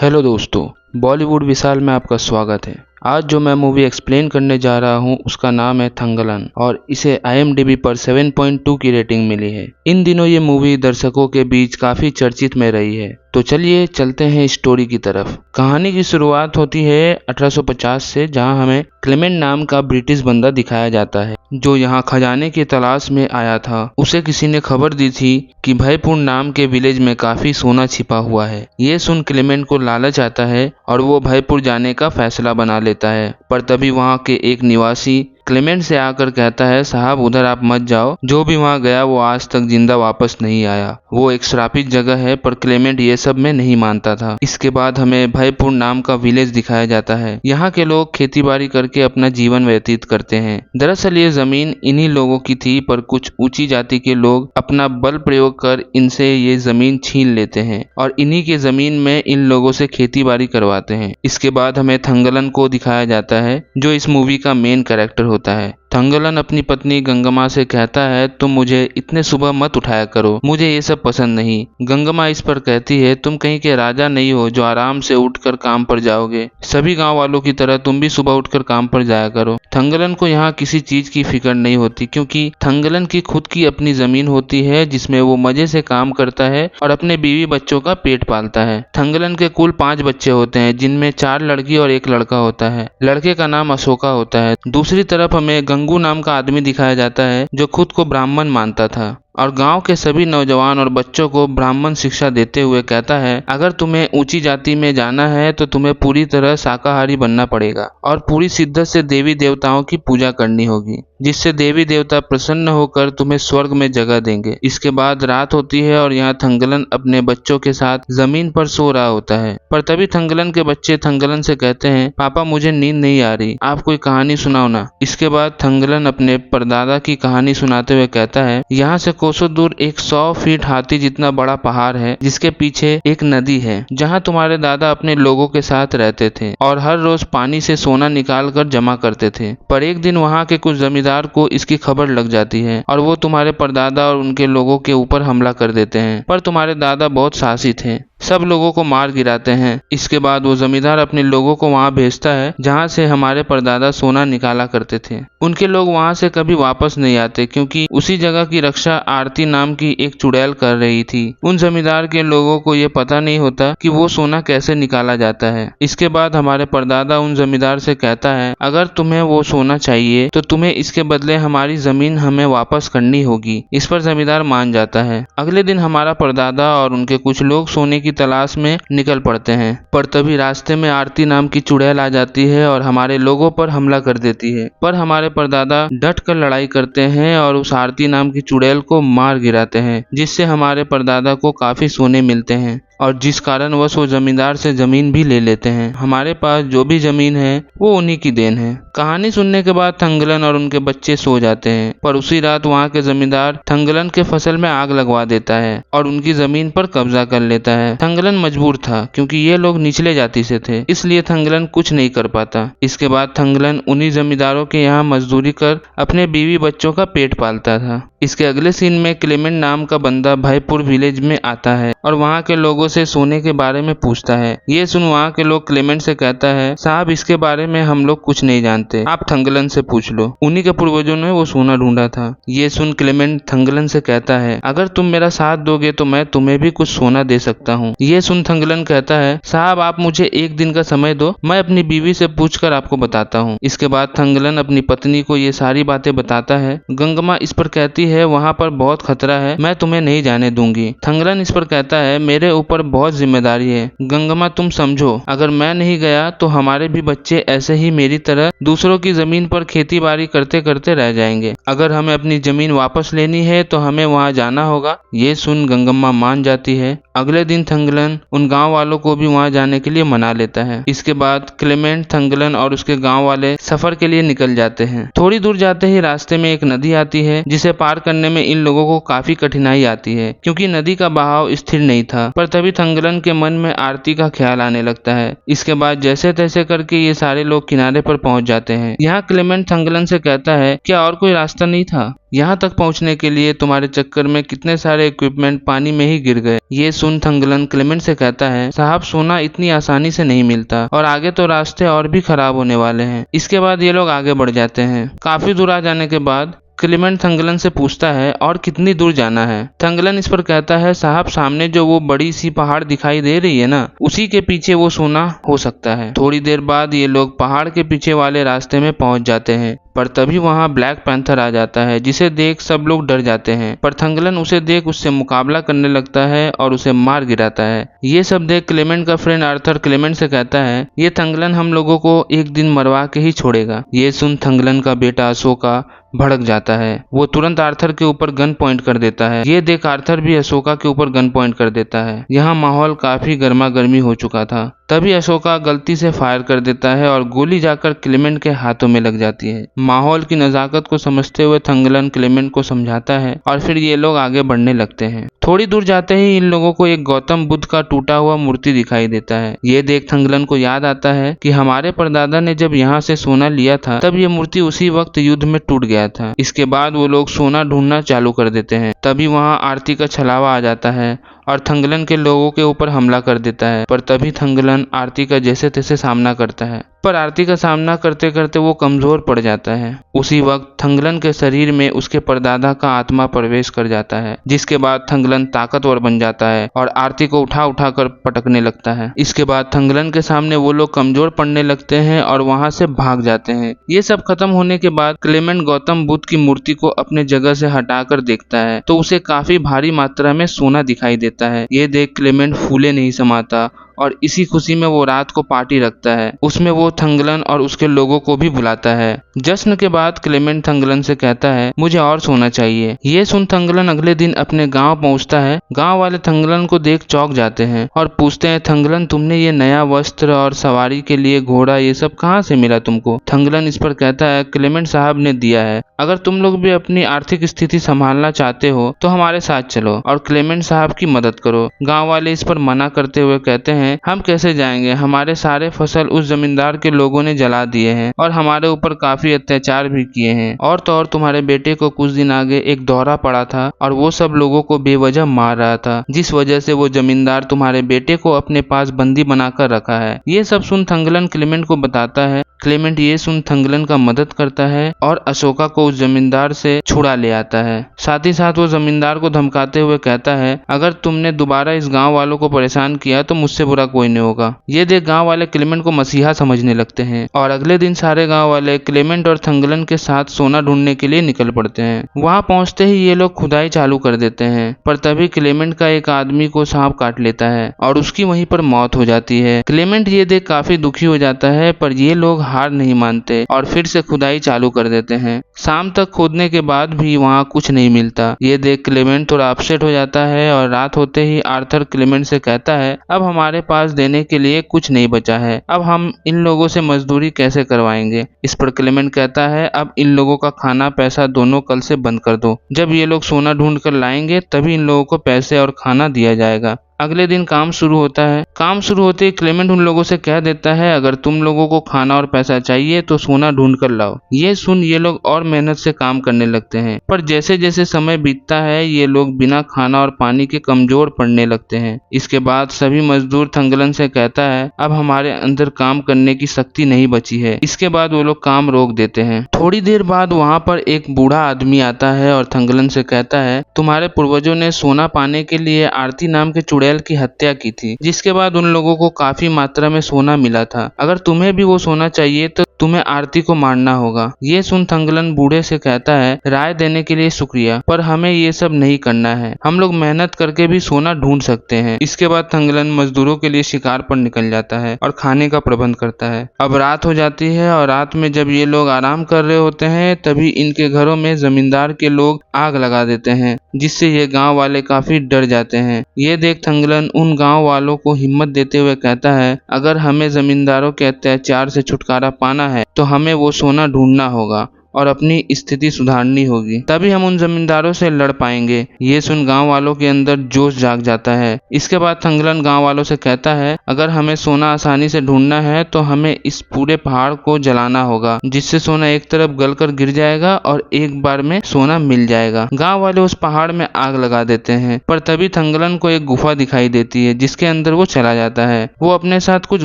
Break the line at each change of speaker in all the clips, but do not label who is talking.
Hello दोस्तों, बॉलीवुड विशाल में आपका स्वागत है। आज जो मैं मूवी एक्सप्लेन करने जा रहा हूँ उसका नाम है थंगलन और इसे IMDb पर 7.2 की रेटिंग मिली है। इन दिनों ये मूवी दर्शकों के बीच काफी चर्चित में रही है। तो चलिए चलते हैं स्टोरी की तरफ। कहानी की शुरुआत होती है 1850 से, जहां हमें क्लेमेंट नाम का ब्रिटिश बंदा दिखाया जाता है जो यहाँ खजाने की तलाश में आया था। उसे किसी ने खबर दी थी कि भयपुर नाम के विलेज में काफी सोना छिपा हुआ है। ये सुन क्लेमेंट को लालच आता है और वो भयपुर जाने का फैसला बना लेता है। पर तभी वहाँ के एक निवासी क्लेमेंट से आकर कहता है, साहब उधर आप मत जाओ, जो भी वहाँ गया वो आज तक जिंदा वापस नहीं आया। वो एक श्रापित जगह है। पर क्लेमेंट ये सब में नहीं मानता था। इसके बाद हमें भयपुर नाम का विलेज दिखाया जाता है। यहाँ के लोग खेतीबाड़ी करके अपना जीवन व्यतीत करते हैं। दरअसल ये जमीन इन्हीं लोगों की थी, पर कुछ ऊंची जाति के लोग अपना बल प्रयोग कर इनसे ये जमीन छीन लेते हैं और इन्हीं के जमीन में इन लोगों से खेतीबाड़ी करवाते हैं। इसके बाद हमें थंगलन को दिखाया जाता है जो इस मूवी का मेन कैरेक्टर होता है। थंगलन अपनी पत्नी गंगम्मा से कहता है, तुम मुझे इतने सुबह मत उठाया करो, मुझे ये सब पसंद नहीं। गंगम्मा इस पर कहती है, तुम कहीं के राजा नहीं हो जो आराम से उठकर काम पर जाओगे। सभी गांव वालों की तरह तुम भी सुबह उठकर काम पर जाया करो। थंगलन को यहाँ किसी चीज की फिक्र नहीं होती, क्योंकि थंगलन की खुद की अपनी जमीन होती है जिसमें वो मजे से काम करता है और अपने बीवी बच्चों का पेट पालता है। थंगलन के कुल 5 बच्चे होते हैं, जिनमें 4 लड़की और 1 लड़का होता है। लड़के का नाम अशोका होता है। दूसरी तरफ हमें गंगू नाम का आदमी दिखाया जाता है जो खुद को ब्राह्मण मानता था और गांव के सभी नौजवान और बच्चों को ब्राह्मण शिक्षा देते हुए कहता है, अगर तुम्हें ऊंची जाति में जाना है तो तुम्हें पूरी तरह शाकाहारी बनना पड़ेगा और पूरी शिद्दत से देवी देवताओं की पूजा करनी होगी, जिससे देवी देवता प्रसन्न होकर तुम्हें स्वर्ग में जगह देंगे। इसके बाद रात होती है और यहाँ थंगलन अपने बच्चों के साथ जमीन पर सो रहा होता है। पर तभी थंगलन के बच्चे थंगलन से कहते हैं, पापा मुझे नींद नहीं आ रही, आप कोई कहानी सुनाओ ना। इसके बाद थंगलन अपने परदादा की कहानी सुनाते हुए कहता है, यहाँ से कोसों दूर एक 100 फीट हाथी जितना बड़ा पहाड़ है, जिसके पीछे एक नदी है जहाँ तुम्हारे दादा अपने लोगों के साथ रहते थे और हर रोज पानी से सोना निकाल कर जमा करते थे। पर एक दिन वहाँ के कुछ जमींदार को इसकी खबर लग जाती है और वो तुम्हारे परदादा और उनके लोगों के ऊपर हमला कर देते हैं। पर तुम्हारे दादा बहुत साहसी थे, सब लोगों को मार गिराते हैं। इसके बाद वो जमींदार अपने लोगों को वहां भेजता है जहां से हमारे परदादा सोना निकाला करते थे। उनके लोग वहां से कभी वापस नहीं आते, क्योंकि उसी जगह की रक्षा आरती नाम की एक चुड़ैल कर रही थी। उन जमींदार के लोगों को ये पता नहीं होता कि वो सोना कैसे निकाला जाता है। इसके बाद हमारे परदादा उन जमींदार से कहता है, अगर तुम्हें वो सोना चाहिए तो तुम्हें इसके बदले हमारी जमीन हमें वापस करनी होगी। इस पर जमींदार मान जाता है। अगले दिन हमारा परदादा और उनके कुछ लोग सोने की तलाश में निकल पड़ते हैं। पर तभी रास्ते में आरती नाम की चुड़ैल आ जाती है और हमारे लोगों पर हमला कर देती है। पर हमारे परदादा डट कर लड़ाई करते हैं और उस आरती नाम की चुड़ैल को मार गिराते हैं, जिससे हमारे परदादा को काफी सोने मिलते हैं और जिस कारण वो जमींदार से जमीन भी ले लेते हैं। हमारे पास जो भी जमीन है वो उन्हीं की देन है। कहानी सुनने के बाद थंगलन और उनके बच्चे सो जाते हैं। पर उसी रात वहाँ के जमींदार थंगलन के फसल में आग लगवा देता है और उनकी जमीन पर कब्जा कर लेता है। थंगलन मजबूर था, क्योंकि ये लोग निचले जाति से थे, इसलिए थंगलन कुछ नहीं कर पाता। इसके बाद थंगलन उन्हीं जमींदारों के यहाँ मजदूरी कर अपने बीवी बच्चों का पेट पालता था। इसके अगले सीन में क्लेमेंट नाम का बंदा भयपुर विलेज में आता है और वहाँ के लोगों से सोने के बारे में पूछता है। ये सुन वहाँ के लोग क्लेमेंट से कहता है, साहब इसके बारे में हम लोग कुछ नहीं जानते, आप थंगलन से पूछ लो, उन्हीं के पूर्वजों ने वो सोना ढूंढा था। ये सुन क्लेमेंट थंगलन से कहता है, अगर तुम मेरा साथ दोगे तो मैं तुम्हें भी कुछ सोना दे सकता हूँ। ये सुन थंगलन कहता है, साहब आप मुझे 1 दिन का समय दो, मैं अपनी बीवी से पूछकर आपको बताता हूँ। इसके बाद थंगलन अपनी पत्नी को ये सारी बातें बताता है। गंगम्मा इस पर कहती है, वहाँ पर बहुत खतरा है, मैं तुम्हें नहीं जाने दूंगी। थंगलन इस पर कहता है, मेरे ऊपर बहुत जिम्मेदारी है गंगम्मा, तुम समझो, अगर मैं नहीं गया तो हमारे भी बच्चे ऐसे ही मेरी तरह दूसरों की जमीन पर खेती बाड़ी करते करते रह जाएंगे। अगर हमें अपनी जमीन वापस लेनी है तो हमें वहाँ जाना होगा। ये सुन गंगम्मा मान जाती है। अगले दिन थंगलन उन गांव वालों को भी वहां जाने के लिए मना लेता है। इसके बाद क्लेमेंट, थंगलन और उसके गांव वाले सफर के लिए निकल जाते हैं। थोड़ी दूर जाते ही रास्ते में एक नदी आती है, जिसे पार करने में इन लोगों को काफी कठिनाई आती है, क्योंकि नदी का बहाव स्थिर नहीं था। पर तभी तभी थंगलन के मन में आरती का ख्याल आने लगता है। इसके बाद जैसे तैसे करके ये सारे लोग किनारे पर पहुंच जाते हैं। यहाँ क्लेमेंट थंगलन से कहता है, क्या और कोई रास्ता नहीं था? यहाँ तक पहुंचने के लिए तुम्हारे चक्कर में कितने सारे इक्विपमेंट पानी में ही गिर गए। ये सुन थंगलन क्लेमेंट से कहता है, साहब सोना इतनी आसानी से नहीं मिलता और आगे तो रास्ते और भी खराब होने वाले हैं। इसके बाद ये लोग आगे बढ़ जाते हैं। काफी दूर आ जाने के बाद क्लेमेंट थंगलन से पूछता है, और कितनी दूर जाना है? थंगलन इस पर कहता है, साहब सामने जो वो बड़ी सी पहाड़ दिखाई दे रही है ना, उसी के पीछे वो सोना हो सकता है। थोड़ी देर बाद ये लोग पहाड़ के पीछे वाले रास्ते में पहुंच जाते हैं, पर तभी वहां ब्लैक पैंथर आ जाता है, जिसे देख सब लोग डर जाते हैं। पर थंगलन उसे देख उससे मुकाबला करने लगता है और उसे मार गिराता है। ये सब देख क्लेमेंट का फ्रेंड आर्थर क्लेमेंट से कहता है, ये थंगलन हम लोगों को एक दिन मरवा के ही छोड़ेगा। ये सुन थंगलन का बेटा अशोका भड़क जाता है। वो तुरंत आर्थर के ऊपर गन पॉइंट कर देता है। ये देख आर्थर भी अशोका के ऊपर गन पॉइंट कर देता है। यहाँ माहौल काफी गर्मा गर्मी हो चुका था। तभी अशोका गलती से फायर कर देता है और गोली जाकर क्लेमेंट के हाथों में लग जाती है। माहौल की नजाकत को समझते हुए थंगलन क्लेमेंट को समझाता है और फिर ये लोग आगे बढ़ने लगते हैं। थोड़ी दूर जाते ही इन लोगों को एक गौतम बुद्ध का टूटा हुआ मूर्ति दिखाई देता है। ये देख थंगलन को याद आता है कि हमारे परदादा ने जब यहाँ से सोना लिया था तब ये मूर्ति उसी वक्त युद्ध में टूट गया था। इसके बाद वो लोग सोना ढूंढना चालू कर देते हैं। तभी वहाँ आरती का छलावा आ जाता है और थंगलन के लोगों के ऊपर हमला कर देता है। पर तभी थंगलन आरती का जैसे तैसे सामना करता है, पर आरती का सामना करते करते वो कमजोर पड़ जाता है। उसी वक्त थंगलन के शरीर में उसके परदादा का आत्मा प्रवेश कर जाता है, जिसके बाद थंगलन ताकतवर बन जाता है और आरती को उठा उठा कर पटकने लगता है। इसके बाद थंगलन के सामने वो लोग कमजोर पड़ने लगते हैं और वहां से भाग जाते हैं। ये सब खत्म होने के बाद क्लेमेंट गौतम बुद्ध की मूर्ति को अपने जगह से हटाकर देखता है तो उसे काफी भारी मात्रा में सोना दिखाई देता है। ये देख क्लेमेंट फूले नहीं समाता और इसी खुशी में वो रात को पार्टी रखता है। उसमें वो थंगलन और उसके लोगों को भी बुलाता है। जश्न के बाद क्लेमेंट थंगलन से कहता है, मुझे और सोना चाहिए। ये सुन थंगलन अगले दिन अपने गांव पहुंचता है। गांव वाले थंगलन को देख चौंक जाते हैं और पूछते हैं, थंगलन तुमने ये नया वस्त्र और सवारी के लिए घोड़ा ये सब कहाँ से मिला तुमको? थंगलन इस पर कहता है, क्लेमेंट साहब ने दिया है। अगर तुम लोग भी अपनी आर्थिक स्थिति संभालना चाहते हो तो हमारे साथ चलो और क्लेमेंट साहब की मदद करो। गाँव वाले इस पर मना करते हुए कहते हैं, हम कैसे जाएंगे? हमारे सारे फसल उस जमींदार के लोगों ने जला दिए हैं और हमारे ऊपर काफी अत्याचार भी किए हैं। और तो और तुम्हारे बेटे को कुछ दिन आगे एक दौरा पड़ा था और वो सब लोगों को बेवजह मार रहा था, जिस वजह से वो जमींदार तुम्हारे बेटे को अपने पास बंदी बनाकर रखा है। ये सब सुन थंगलन क्लेमेंट को बताता है। क्लेमेंट ये सुन थंगलन का मदद करता है और अशोका को उस जमींदार से छुड़ा ले आता है। साथ ही साथ वो जमींदार को धमकाते हुए कहता है, अगर तुमने दोबारा इस गांव वालों को परेशान किया तो मुझसे बुरा कोई नहीं होगा। ये देख गांव वाले क्लेमेंट को मसीहा समझने लगते हैं और अगले दिन सारे गांव वाले क्लेमेंट और थंगलन के साथ सोना ढूंढने के लिए निकल पड़ते हैं। वहां पहुंचते ही ये लोग खुदाई चालू कर देते हैं, पर तभी क्लेमेंट का एक आदमी को सांप काट लेता है और उसकी वहीं पर मौत हो जाती है। क्लेमेंट ये देख काफी दुखी हो जाता है, पर ये लोग हार नहीं मानते और फिर से खुदाई चालू कर देते हैं। शाम तक खोदने के बाद भी वहाँ कुछ नहीं मिलता। ये देख क्लेमेंट थोड़ा अपसेट हो जाता है और रात होते ही आर्थर क्लेमेंट से कहता है, अब हमारे पास देने के लिए कुछ नहीं बचा है, अब हम इन लोगों से मजदूरी कैसे करवाएंगे? इस पर क्लेमेंट कहता है, अब इन लोगों का खाना पैसा दोनों कल से बंद कर दो। जब ये लोग सोना ढूंढ कर लाएंगे तभी इन लोगों को पैसे और खाना दिया जाएगा। अगले दिन काम शुरू होता है। काम शुरू होते ही क्लेमेंट उन लोगों से कह देता है, अगर तुम लोगों को खाना और पैसा चाहिए तो सोना ढूंढ कर लाओ। ये सुन ये लोग और मेहनत से काम करने लगते हैं, पर जैसे जैसे समय बीतता है ये लोग बिना खाना और पानी के कमजोर पड़ने लगते हैं। इसके बाद सभी मजदूर थंगलन से कहता है, अब हमारे अंदर काम करने की शक्ति नहीं बची है। इसके बाद वो लोग काम रोक देते हैं। थोड़ी देर बाद वहाँ पर एक बूढ़ा आदमी आता है और थंगलन से कहता है, तुम्हारे पूर्वजों ने सोना पाने के लिए आरती नाम के चुड़ैल की हत्या की थी, जिसके बाद उन लोगों को काफी मात्रा में सोना मिला था। अगर तुम्हें भी वो सोना चाहिए तो तुम्हें आरती को मारना होगा। ये सुन थंगलन बूढ़े से कहता है, राय देने के लिए शुक्रिया, पर हमें ये सब नहीं करना है। हम लोग मेहनत करके भी सोना ढूंढ सकते हैं। इसके बाद थंगलन मजदूरों के लिए शिकार पर निकल जाता है और खाने का प्रबंध करता है। अब रात हो जाती है और रात में जब ये लोग आराम कर रहे होते हैं तभी इनके घरों में जमींदार के लोग आग लगा देते हैं, जिससे ये गांव वाले काफी डर जाते हैं। ये देख थंगलन उन गांव वालों को हिम्मत देते हुए कहता है, अगर हमें जमींदारों के अत्याचार से छुटकारा पाना है तो हमें वो सोना ढूंढना होगा और अपनी स्थिति सुधारनी होगी, तभी हम उन जमींदारों से लड़ पाएंगे। ये सुन गांव वालों के अंदर जोश जाग जाता है। इसके बाद थंगलन गांव वालों से कहता है, अगर हमें सोना आसानी से ढूंढना है तो हमें इस पूरे पहाड़ को जलाना होगा, जिससे सोना एक तरफ गलकर गिर जाएगा और एक बार में सोना मिल जाएगा। गांव वाले उस पहाड़ में आग लगा देते हैं, पर तभी थंगलन को एक गुफा दिखाई देती है जिसके अंदर वो चला जाता है। वो अपने साथ कुछ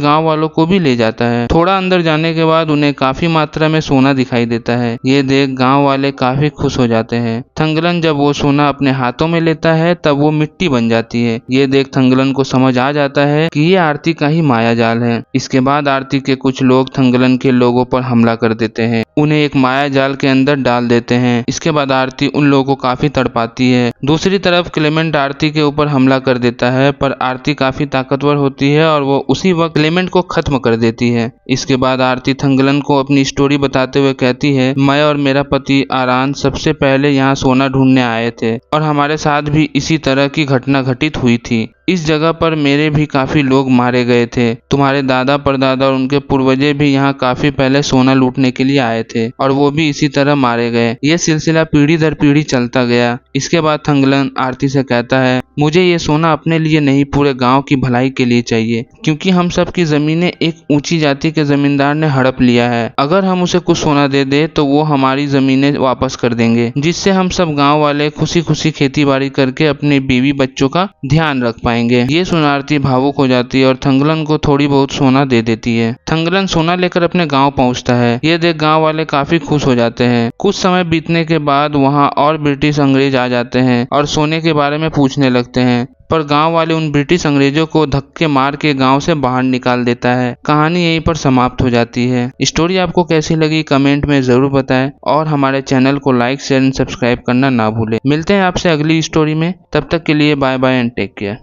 गांव वालों को भी ले जाता है। थोड़ा अंदर जाने के बाद उन्हें काफी मात्रा में सोना दिखाई देता है। ये देख गांव वाले काफी खुश हो जाते हैं। थंगलन जब वो सोना अपने हाथों में लेता है तब वो मिट्टी बन जाती है। ये देख थंगलन को समझ आ जाता है कि ये आरती का ही माया जाल है। इसके बाद आरती के कुछ लोग थंगलन के लोगों पर हमला कर देते हैं, उन्हें एक माया जाल के अंदर डाल देते हैं। इसके बाद आरती उन लोगों को काफी तड़पाती है। दूसरी तरफ क्लेमेंट आरती के ऊपर हमला कर देता है, पर आरती काफी ताकतवर होती है और वो उसी वक्त क्लेमेंट को खत्म कर देती है। इसके बाद आरती थंगलन को अपनी स्टोरी बताते हुए कहती है, मैं और मेरा पति आरान सबसे पहले यहाँ सोना ढूंढने आए थे और हमारे साथ भी इसी तरह की घटना घटित हुई थी। इस जगह पर मेरे भी काफी लोग मारे गए थे। तुम्हारे दादा परदादा और उनके पूर्वजे भी यहाँ काफी पहले सोना लूटने के लिए आए थे और वो भी इसी तरह मारे गए। ये सिलसिला पीढ़ी दर पीढ़ी चलता गया। इसके बाद थंगलन आरती से कहता है, मुझे ये सोना अपने लिए नहीं पूरे गांव की भलाई के लिए चाहिए, क्योंकि हम सब की जमीनें एक ऊंची जाति के जमींदार ने हड़प लिया है। अगर हम उसे कुछ सोना दे दे तो वो हमारी जमीनें वापस कर देंगे, जिससे हम सब गांव वाले खुशी खुशी खेती बाड़ी करके अपने बीवी बच्चों का ध्यान रख पाएंगे। ये सुन आरती भावुक हो जाती है और थंगलन को थोड़ी बहुत सोना दे देती है। थंगलन सोना लेकर अपने गांव पहुंचता है। ये देख गांव वाले काफी खुश हो जाते हैं। कुछ समय बीतने के बाद वहां और ब्रिटिश अंग्रेज आ जाते हैं और सोने के बारे में पूछने लगते हैं, पर गांव वाले उन ब्रिटिश अंग्रेजों को धक्के मार के गांव से बाहर निकाल देता है। कहानी यहीं पर समाप्त हो जाती है। स्टोरी आपको कैसी लगी कमेंट में जरूर बताएं और हमारे चैनल को लाइक शेयर एंड सब्सक्राइब करना ना भूलें। मिलते हैं आपसे अगली स्टोरी में, तब तक के लिए bye bye and take care.